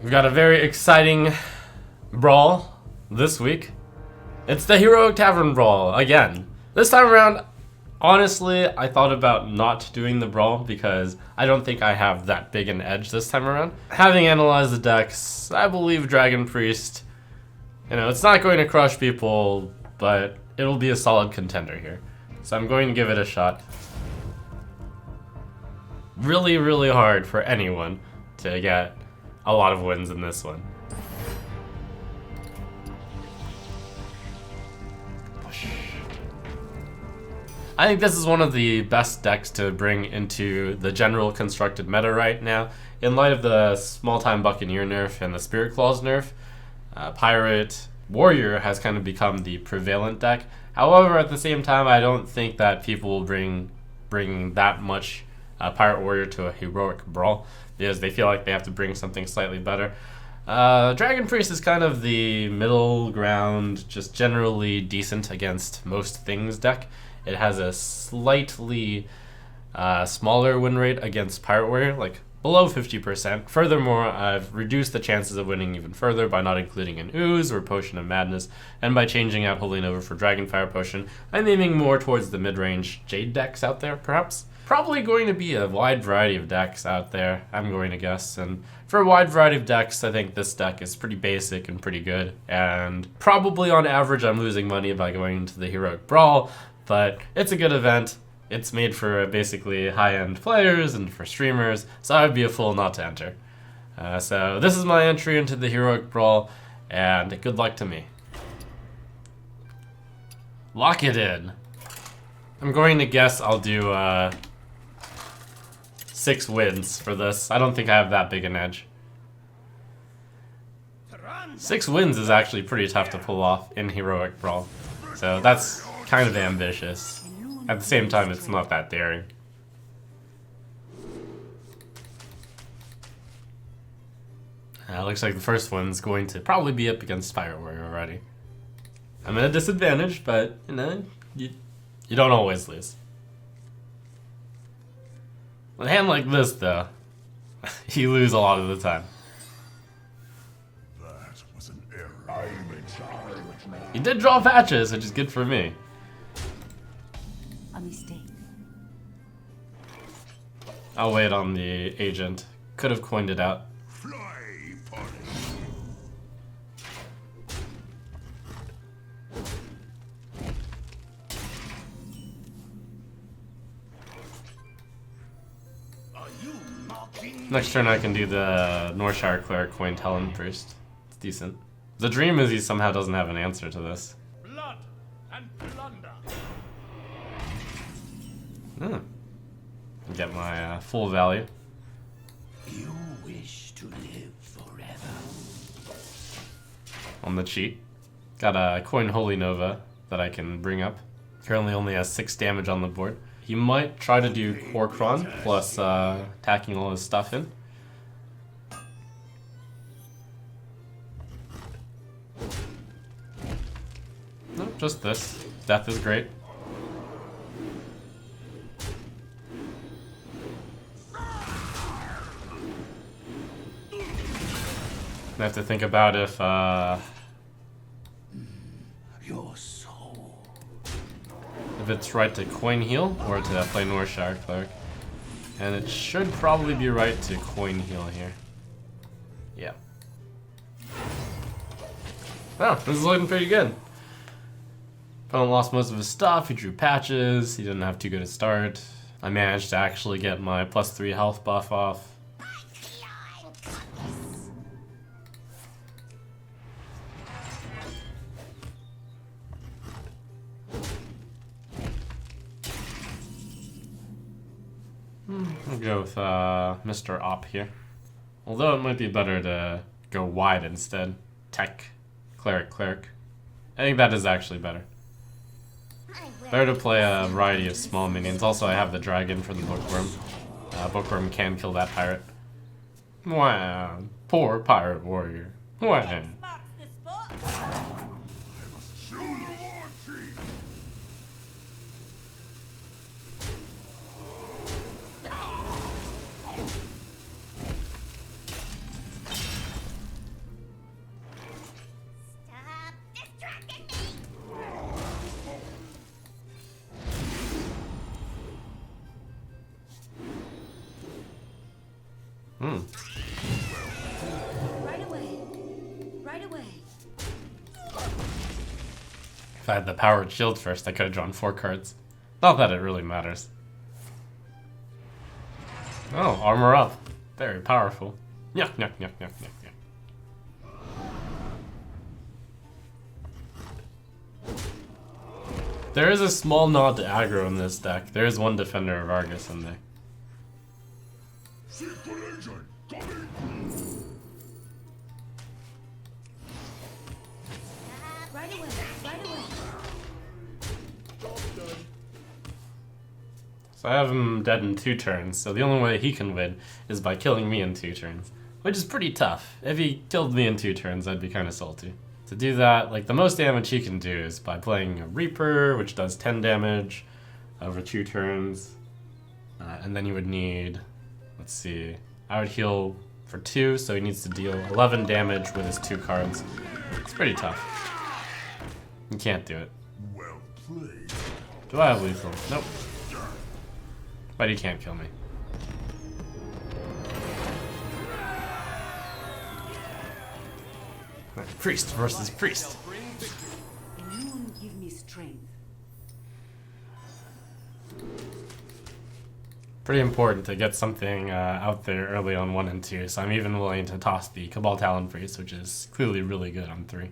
We've got a very exciting brawl this week. It's the Heroic Tavern Brawl again. This time around, honestly, I thought about not doing the brawl because I don't think I have that big an edge this time around. Having analyzed the decks, I believe Dragon Priest, it's not going to crush people, but it'll be a solid contender here. So I'm going to give it a shot. Really, really hard for anyone to get a lot of wins in this one. I think this is one of the best decks to bring into the general constructed meta right now. In light of the small-time Buccaneer nerf and the Spirit Claws nerf, Pirate Warrior has kind of become the prevalent deck. However, at the same time, I don't think that people will bring that much Pirate Warrior to a Heroic Brawl because they feel like they have to bring something slightly better. Dragon Priest is kind of the middle ground, just generally decent against most things deck. It has a slightly smaller win rate against Pirate Warrior, like below 50%. Furthermore, I've reduced the chances of winning even further by not including an Ooze or Potion of Madness, and by changing out Holy Nova for Dragonfire Potion. I'm aiming more towards the mid-range Jade decks out there, perhaps. Probably going to be a wide variety of decks out there, I'm going to guess, and for a wide variety of decks, I think this deck is pretty basic and pretty good, and probably on average I'm losing money by going into the Heroic Brawl, but it's a good event. It's made for basically high-end players and for streamers, so I would be a fool not to enter. So this is my entry into the Heroic Brawl, and good luck to me. Lock it in. I'm going to guess I'll do 6 wins for this. I don't think I have that big an edge. 6 wins is actually pretty tough to pull off in Heroic Brawl, so that's kind of ambitious. At the same time, it's not that daring. Looks like the first one's going to probably be up against Pirate Warrior already. I'm at a disadvantage, but you don't always lose. With a hand like this, though, you lose a lot of the time. That was an error. He did draw patches, which is good for me. A mistake. I'll wait on the agent. Could have coined it out. Fly, punish. Are you mocking Next turn I can do the Northshire Cleric coin Talon Priest. It's decent. The dream is he somehow doesn't have an answer to this. blood and plunder? Get my full value. You wish to live forever. On the cheat. Got a coin Holy Nova that I can bring up. Currently only has 6 damage on the board. He might try to do Korkron plus attacking all his stuff in. Nope, just this. Death is great. I have to think about if Your soul. it's right to coin heal or to play Northshire Cleric. And it should probably be right to coin heal here. Yeah. Oh, this is looking pretty good. Opponent lost most of his stuff, he drew patches, he didn't have too good a start. I managed to actually get my +3 health buff off. I'll go with Mr. Op here. Although it might be better to go wide instead. Tech, Cleric, Cleric. I think that is actually better. Better to play a variety of small minions. Also, I have the dragon for the Bookworm. Bookworm can kill that pirate. Wow, poor Pirate Warrior. Wow. Hmm. Right away. Right away. If I had the powered shield first, I could have drawn 4 cards. Not that it really matters. Oh, armor up. Very powerful. Yuck, yuck, yuck, yuck, yuck, yuck. There is a small nod to aggro in this deck. There is one Defender of Argus in there. Right away. Right away. So I have him dead in 2 turns, so the only way he can win is by killing me in 2 turns. Which is pretty tough. If he killed me in 2 turns, I'd be kind of salty. To do that, like, the most damage he can do is by playing a Reaper, which does 10 damage over 2 turns. And then you would need, let's see, I would heal for 2, so he needs to deal 11 damage with his 2 cards. It's pretty tough. You can't do it. Well played. Do I have lethal? Nope. But he can't kill me. Priest versus priest. Moon give me strength. Pretty important to get something out there early on 1 and 2, so I'm even willing to toss the Cabal Talon Priest, which is clearly really good on 3.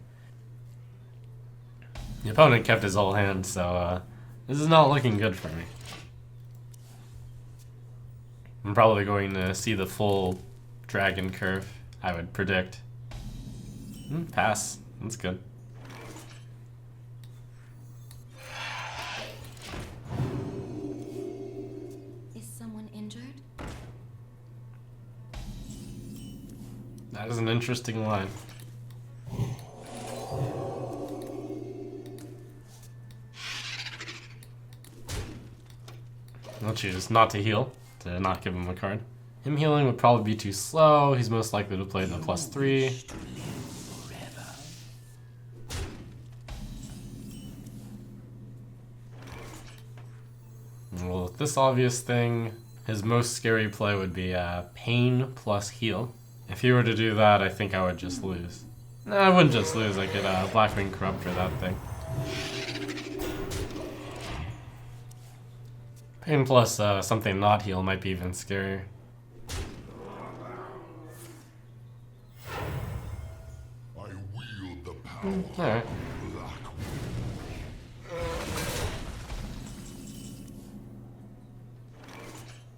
The opponent kept his whole hand, so this is not looking good for me. I'm probably going to see the full dragon curve, I would predict. Pass. That's good. Is someone injured? That is an interesting line. I'll choose not to heal, to not give him a card. Him healing would probably be too slow. He's most likely to play the +3. Well, with this obvious thing, his most scary play would be pain plus heal. If he were to do that, I think I would just lose. No, I wouldn't just lose. I could Blackwing Corrupt for that thing. Pain plus something not heal might be even scarier. I wield the power. Alright.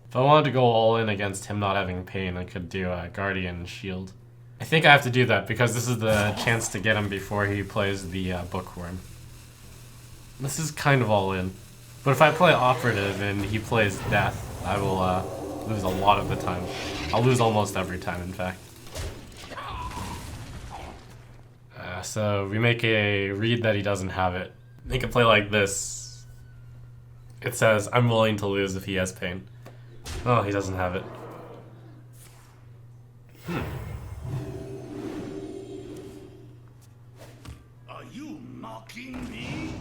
If I wanted to go all in against him not having pain, I could do a Guardian Shield. I think I have to do that because this is the chance to get him before he plays the Bookworm. This is kind of all in. But if I play Operative and he plays Death, I will lose a lot of the time. I'll lose almost every time, in fact. So we make a read that he doesn't have it. Make a play like this. It says, I'm willing to lose if he has pain. Oh, he doesn't have it. Are you mocking me?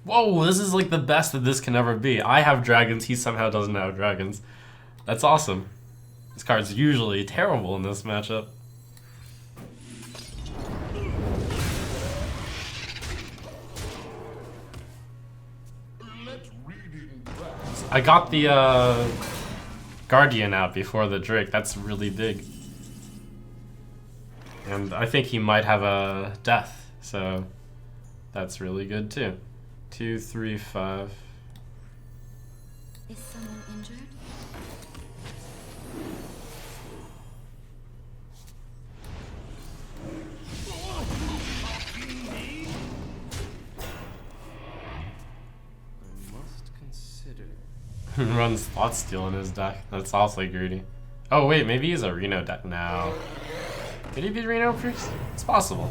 Whoa, this is like the best that this can ever be. I have dragons, he somehow doesn't have dragons. That's awesome. This card's usually terrible in this matchup. I got the Guardian out before the Drake. That's really big. And I think he might have a Death, so that's really good too. 2, 3, 5. Is someone injured? Runs Thought Steal in his deck. That's awfully greedy. Oh wait, maybe he's a Reno deck now. Could he be Reno Priest? It's possible.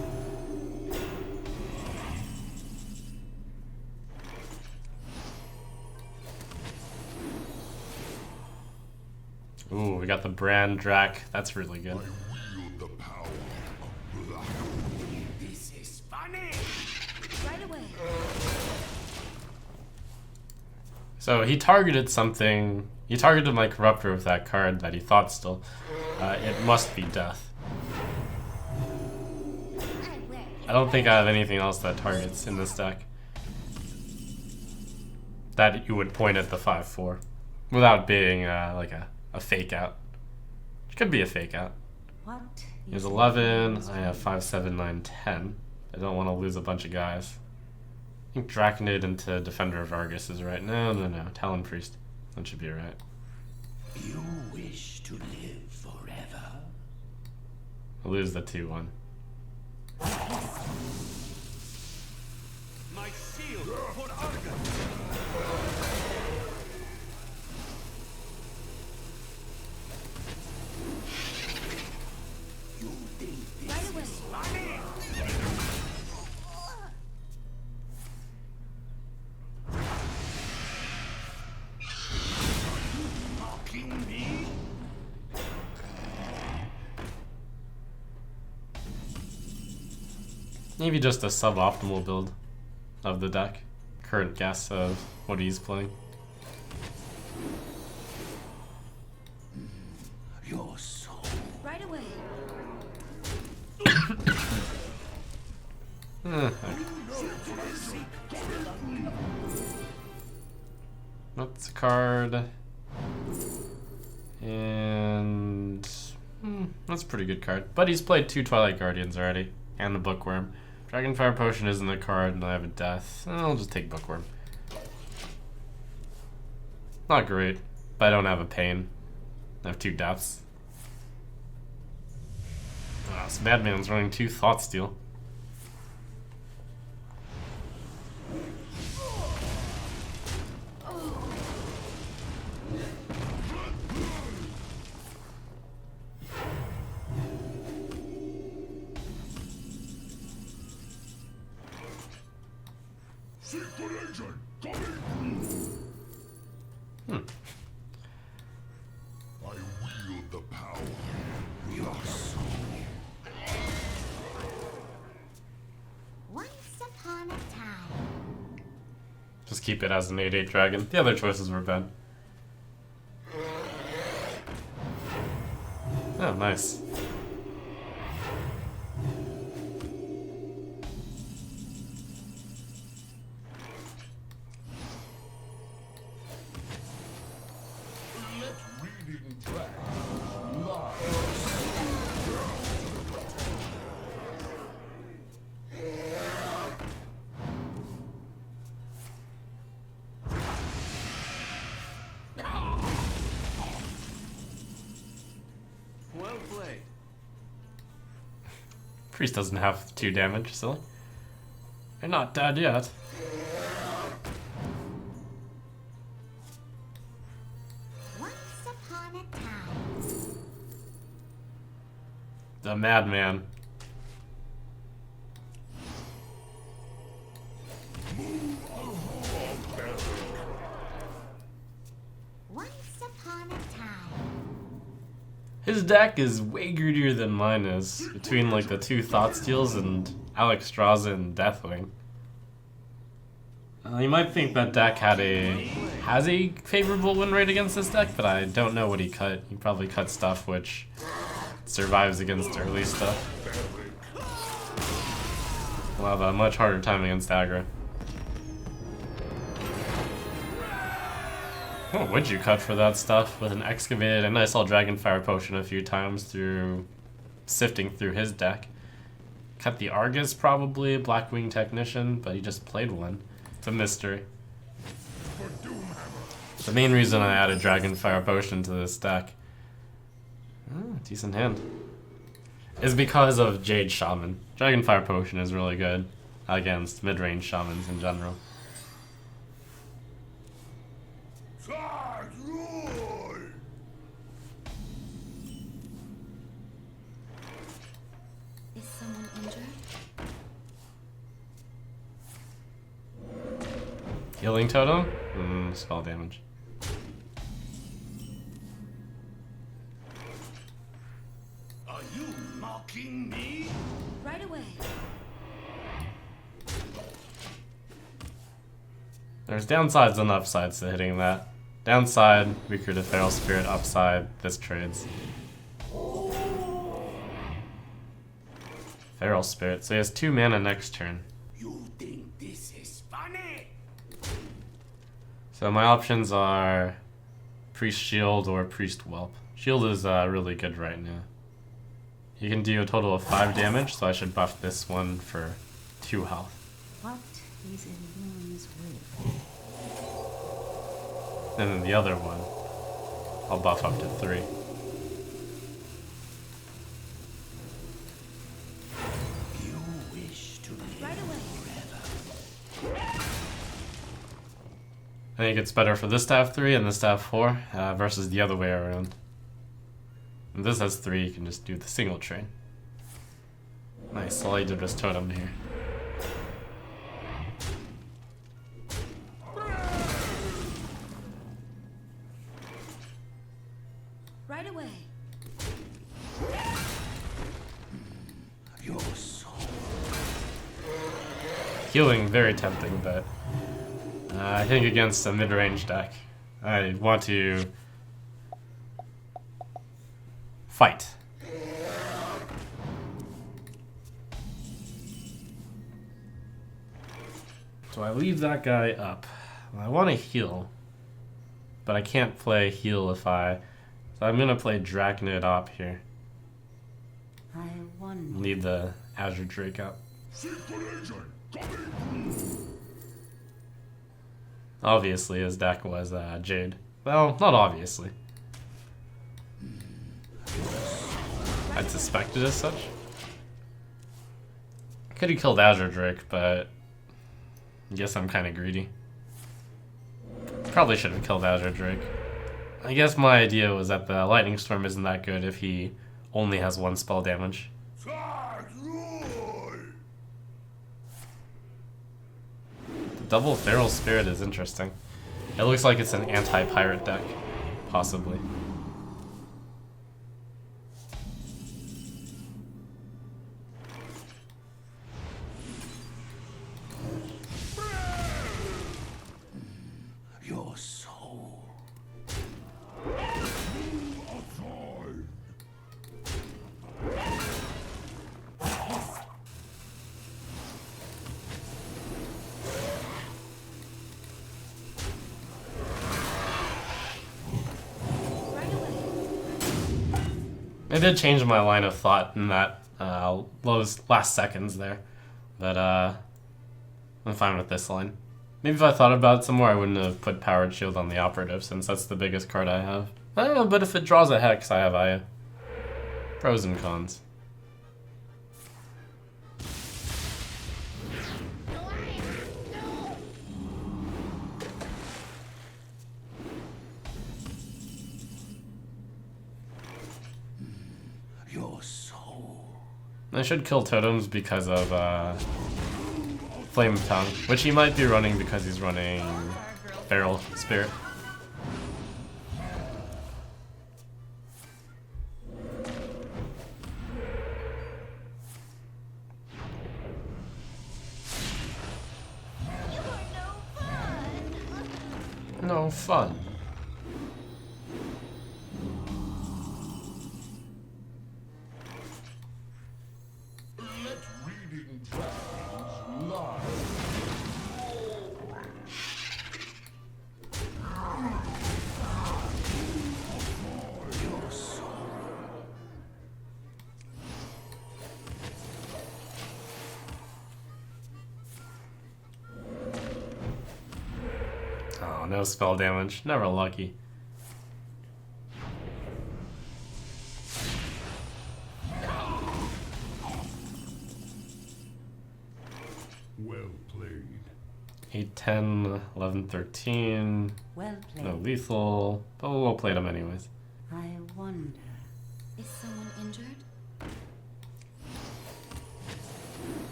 Ooh, we got the Brand Drac. That's really good. I wield the power of black. This is funny. Right away. So he targeted something. He targeted my Corruptor with that card that he thought still. It must be death. I don't think I have anything else that targets in this deck that you would point at the 5/4 without being like a fake out. It could be a fake out. What? He has 11. I have 5, 7, 9, 10. I don't want to lose a bunch of guys. I think Draconid into Defender of Argus is right. No. Talon Priest. That should be right. You wish to live forever? I'll lose the 2-1. My shield for Argus! You think Right away. mocking me? Maybe just a suboptimal build of the deck. Current guess of what he's playing. Your soul. Right away. That's a card. And that's a pretty good card. But he's played 2 Twilight Guardians already. And a Bookworm. Dragonfire Potion isn't a card, and I have a Death. I'll just take Bookworm. Not great, but I don't have a Pain. I have 2 Deaths. Wow, this Madman's running 2 Thought Steal. Secret agent coming! I wield the power. Your soul. Once upon a time. Just keep it as an 8/8 dragon. The other choices were bad. Oh, nice. Let reading track live. Well played. Priest doesn't have 2 damage, silly. They're not dead yet. Once upon a time. The Madman. Once upon a time. His deck is way greedier than mine is, between like the 2 Thought Steals and Alexstrasza and Deathwing. You might think that deck has a favorable win rate against this deck, but I don't know what he cut. He probably cut stuff which survives against early stuff. We'll have a much harder time against aggro. What would you cut for that stuff with an Excavated? And I saw Dragonfire Potion a few times through sifting through his deck. Cut the Argus probably, Blackwing Technician, but he just played one. It's a mystery. The main reason I added Dragonfire Potion to this deck, decent hand, is because of Jade Shaman. Dragonfire Potion is really good against mid-range shamans in general. Charge roar! Is someone injured? Healing Totem? Spell damage. Are you mocking me? Right away. There's downsides and upsides to hitting that. Downside, weaker to Feral Spirit. Upside, this trades. Feral Spirit, so he has 2 mana next turn. You think this is funny? So my options are Priest Shield or Priest Whelp. Shield is really good right now. He can do a total of 5 damage, so I should buff this one for 2 health. What is in one's will? And then the other one, I'll buff up to 3. You wish to live Right away. I think it's better for this to have 3 and this to have 4 versus the other way around. And this has 3, you can just do the single train. Nice, all I did was totem here. Right away. your soul. Healing, very tempting, but I think against a mid-range deck, I want to fight. So I leave that guy up. I want to heal, but I can't play heal if I... So I'm going to play Drachnid Op here. I wonder. Leave the Azure Drake up. Secret agent coming. Obviously, his deck was Jade. Well, not obviously. I'd suspect it as such. Could have killed Azure Drake, but I guess I'm kind of greedy. Probably should have killed Azure Drake. I guess my idea was that the Lightning Storm isn't that good if he only has 1 spell damage. The double Feral Spirit is interesting. It looks like it's an anti-pirate deck, possibly. Your soul. Outside. I did change my line of thought in that those last seconds there, but I'm fine with this line. Maybe if I thought about it some more, I wouldn't have put Powered Shield on the Operative, since that's the biggest card I have. I don't know, but if it draws a Hex, I have Aya. Pros and cons. Your soul. I should kill totems because of Flame Tongue, which he might be running because he's running Feral Spirit. No fun. Let reading dragons lie. Your soul. Oh, no spell damage. Never lucky. Well played. 8, 10, 11, 13. Well played. No lethal, but we'll play them anyways. I wonder. Is someone injured?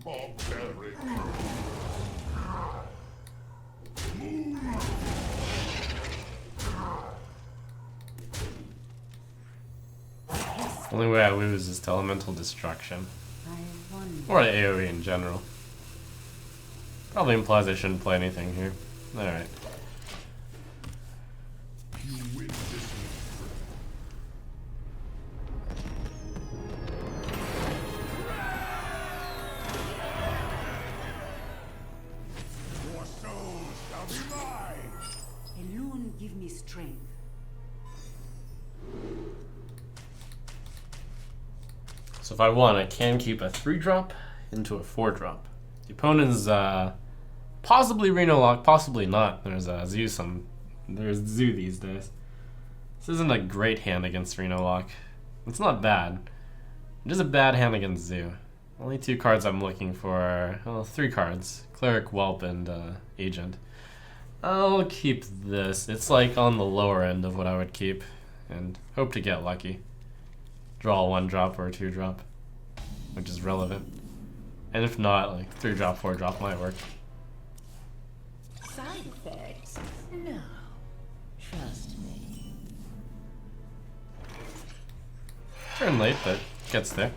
Barbaric. Only way I lose is to Elemental Destruction. I wonder. Or to AoE in general. Probably implies I shouldn't play anything here. Alright. You win this one. Your souls shall be mine. Alone give me strength. So if I want, I can keep a 3-drop into a 4-drop. The opponent's possibly Reno Lock, possibly not. There's there's Zoo these days. This isn't a great hand against Reno Lock. It's not bad. It is a bad hand against Zoo. Only 2 cards I'm looking for are, well, 3 cards. Cleric, Whelp, and Agent. I'll keep this. It's like on the lower end of what I would keep. And hope to get lucky. Draw a 1-drop or a 2-drop. Which is relevant. And if not, like 3-drop, 4-drop might work. Side effects? No. Trust me. Turn late, but gets there.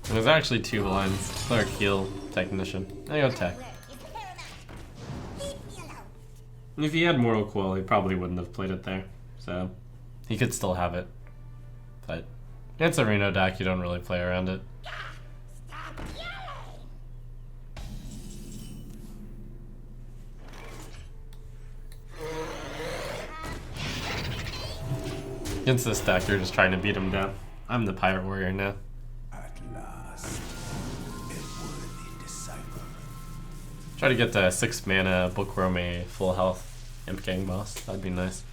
And there's actually 2 lines. Cleric, Heal, Technician. I go Tech. If he had Mortal Coil, he probably wouldn't have played it there. So, he could still have it. But, it's a Reno deck, you don't really play around it. Against this deck, you're just trying to beat him down. I'm the Pirate Warrior now. At last, a worthy disciple. Try to get to 6 mana, Bookworm a full health Imp Gang boss. That'd be nice.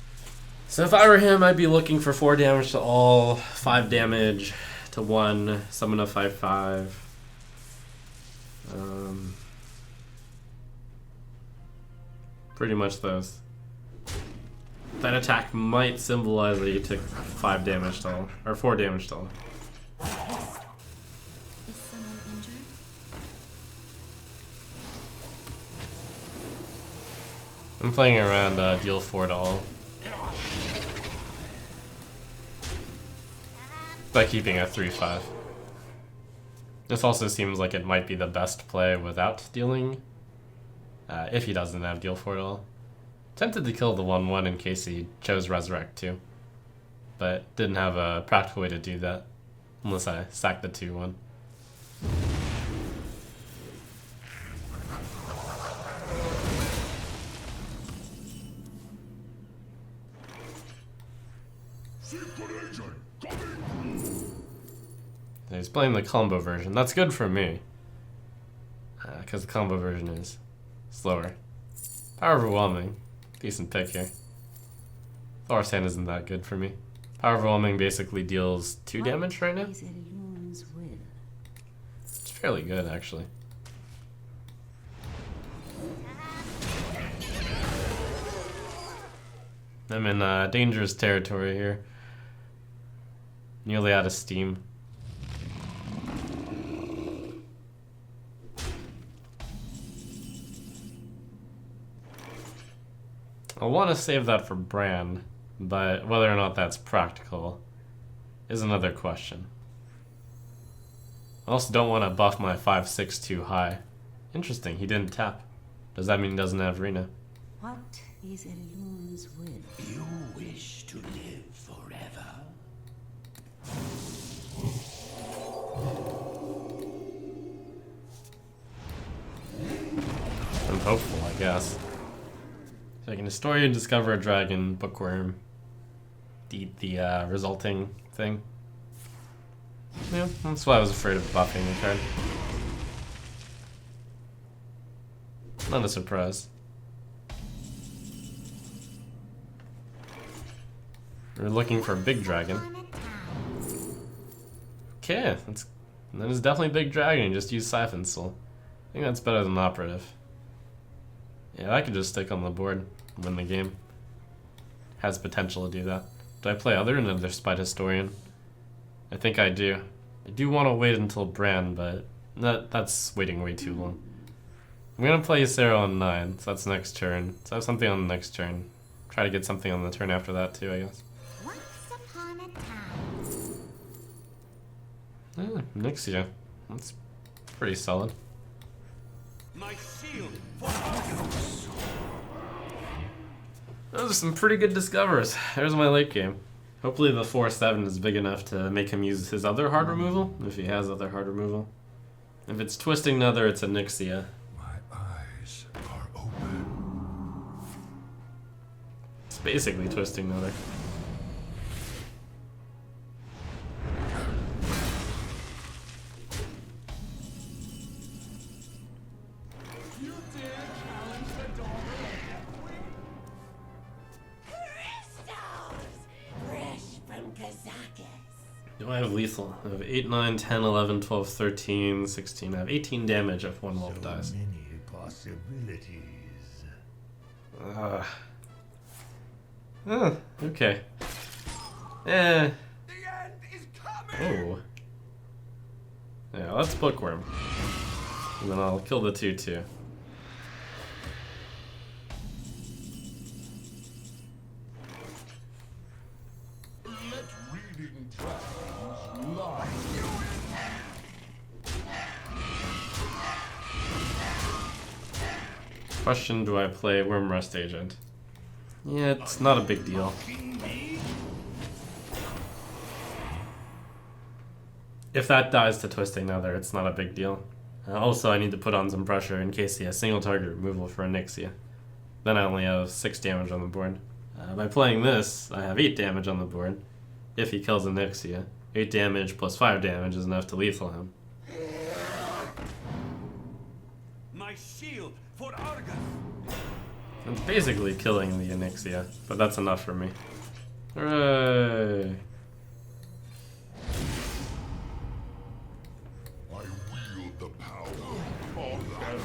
So if I were him, I'd be looking for 4 damage to all, 5 damage to 1, summon a 5/5. Pretty much those. That attack might symbolize that you took 5 damage to all, or 4 damage to all. Is someone injured? I'm playing around deal 4 to all. By keeping a 3/5. This also seems like it might be the best play without dealing, if he doesn't have deal 4 at all. Tempted to kill the 1/1 in case he chose Resurrect too, but didn't have a practical way to do that, unless I sacked the 2/1. Secret agent coming. He's playing the combo version. That's good for me, because the combo version is slower. Power Overwhelming. Decent pick here. Thor's hand isn't that good for me. Power Overwhelming basically deals 2 damage right now. Is Elune's will? It's fairly good, actually. I'm in dangerous territory here. Nearly out of steam. I want to save that for Bran, but whether or not that's practical is another question. I also don't want to buff my 5/6 too high. Interesting, he didn't tap. Does that mean he doesn't have Rena? What is Elune's will? You wish to live forever. I'm hopeful, I guess. So I can destroy and discover a dragon, Bookworm, eat the resulting thing. Yeah, that's why I was afraid of buffing the card. Not a surprise. We're looking for a big dragon. Okay, that is definitely a big dragon. Just use Siphon Soul. I think that's better than Operative. Yeah, I could just stick on the board and win the game. Has potential to do that. Do I play other than another Spite Historian? I think I do. I do want to wait until Bran, but that's waiting way too long. I'm gonna play Sarah on 9, so that's next turn. So I have something on the next turn. Try to get something on the turn after that too, I guess. Once upon a time. Nixia. That's pretty solid. My shield. Those are some pretty good discovers. There's my late game. Hopefully the 4/7 is big enough to make him use his other hard removal, if he has other hard removal. If it's Twisting Nether, it's a Nixia. My eyes are open. It's basically Twisting Nether. Do I have lethal? I have 8, 9, 10, 11, 12, 13, 16. I have 18 damage if one wolf dies. Many possibilities. Okay. The end is coming. Oh. Yeah, let's bookworm. And then I'll kill the 2/2. Let reading dragons lie. Question, do I play Wormrust Agent? Yeah, it's not a big deal. If that dies to Twisting Nether, it's not a big deal. Also, I need to put on some pressure in case he has single target removal for Nixia. Then I only have 6 damage on the board. By playing this, I have 8 damage on the board. If he kills a Nixia, 8 damage plus 5 damage is enough to lethal him. My shield for Argus. It's basically killing the Nixia, but that's enough for me. Hooray! I wield the power of heaven.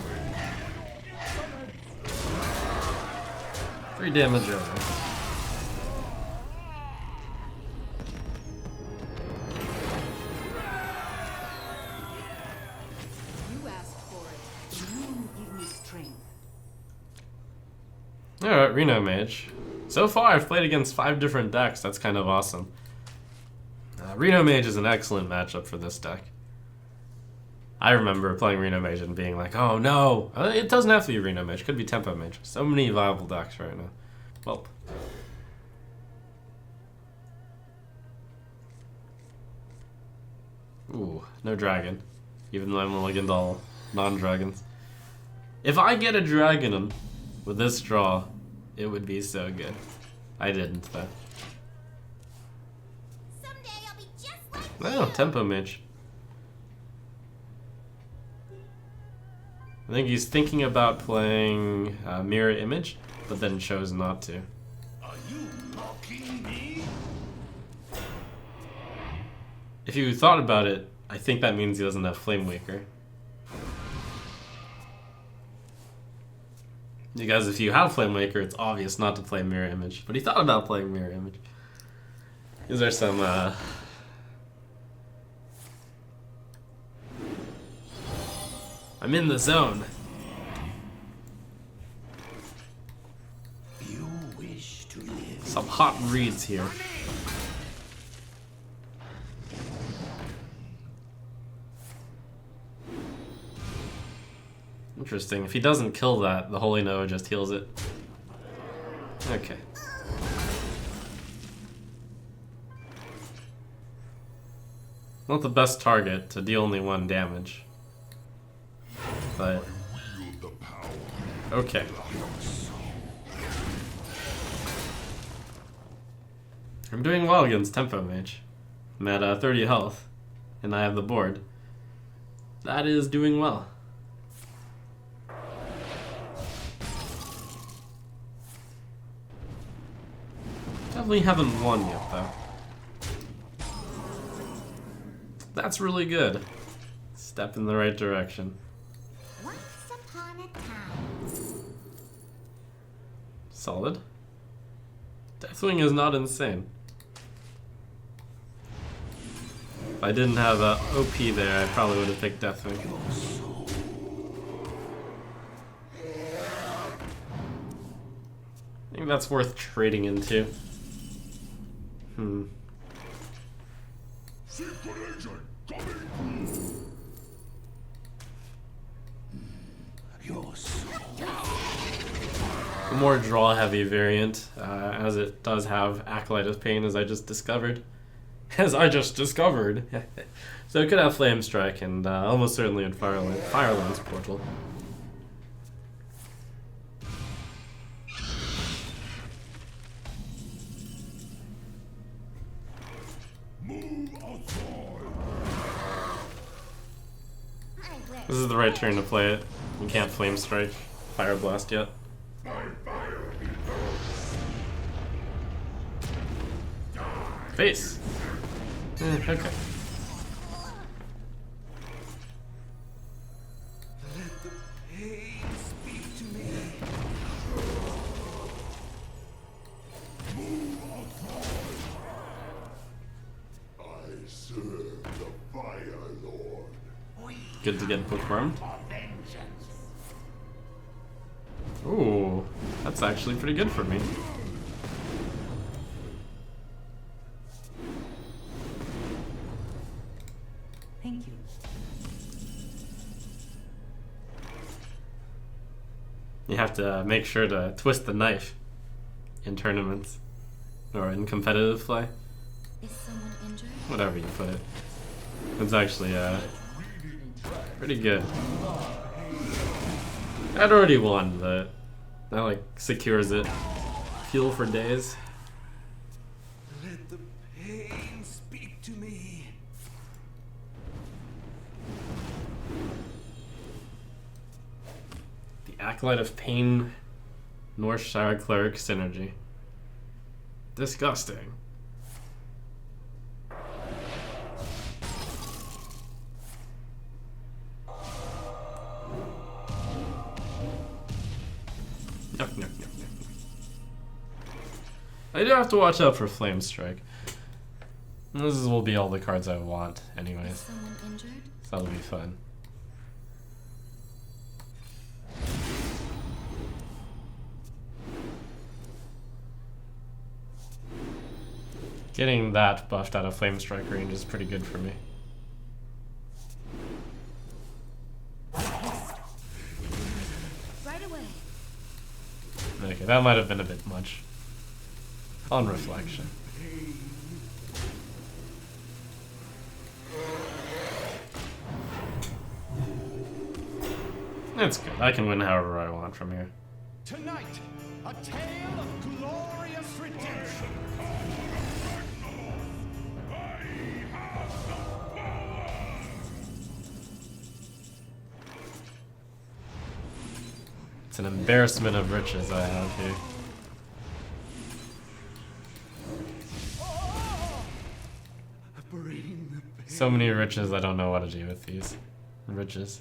3 damage over. You asked for it. You give me strength. Alright, Reno Mage. So far, I've played against 5 different decks. That's kind of awesome. Reno Mage is an excellent matchup for this deck. I remember playing Reno Mage and being like, oh no! It doesn't have to be Reno Mage, it could be Tempo Mage. So many viable decks right now. Well. Ooh, no dragon. Even though I'm mulliganed all non-dragons. If I get a dragon with this draw, it would be so good. I didn't, though. Someday I'll be just like Oh, Tempo Mage. I think he's thinking about playing Mirror Image, but then chose not to. Are you mocking me? If you thought about it, I think that means he doesn't have Flame Waker. Because if you have Flame Waker, it's obvious not to play Mirror Image. But he thought about playing Mirror Image. These are some, I'm in the zone. You wish to live. Some hot reads here. Interesting. If he doesn't kill that, the Holy Noah just heals it. Okay. Not the best target to deal only 1 damage. But Wield the power. okay. I'm doing well against Tempo Mage. I'm at 30 health, and I have the board. That is doing well. Definitely haven't won yet, though. That's really good. Step in the right direction. once upon a time. Solid. Deathwing is not insane. If I didn't have a OP there, I probably would have picked Deathwing. think that's worth trading into. Secret agent coming. Your soul. A more draw-heavy variant, as it does have Acolyte of Pain, as I just discovered. So it could have Flame Strike and almost certainly in Fireland's Portal. Move outside. This is the right turn to play it. You can't Flame Strike Fire Blast yet. My fire Face! Okay. Let the pain speak to me. Move outside. I serve the Fire Lord. Good to get bookwormed. Ooh, that's actually pretty good for me. Thank you. You have to make sure to twist the knife in tournaments or in competitive play. Is someone injured? Whatever you put it. It's actually pretty good. I'd already won, but that like secures it. Fuel for days. Let the pain speak to me. The Acolyte of Pain, Northshire Cleric synergy. Disgusting. No. I do have to watch out for Flame Strike. This will be all the cards I want, Is anyways. someone injured? So that'll be fun. Getting that buffed out of Flame Strike range is pretty good for me. Right away. Okay, that might have been a bit much. On reflection. That's good. I can win however I want from here. Tonight, a tale of glorious redemption. It's an embarrassment of riches I have here. So many riches, I don't know what to do with these riches.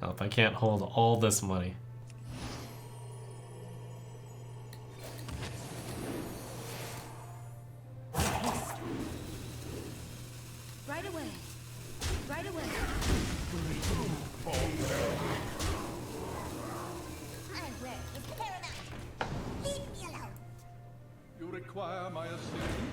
Help, I can't hold all this money. Right away. Right away. My work is paramount. Leave me alone. You require my assistance.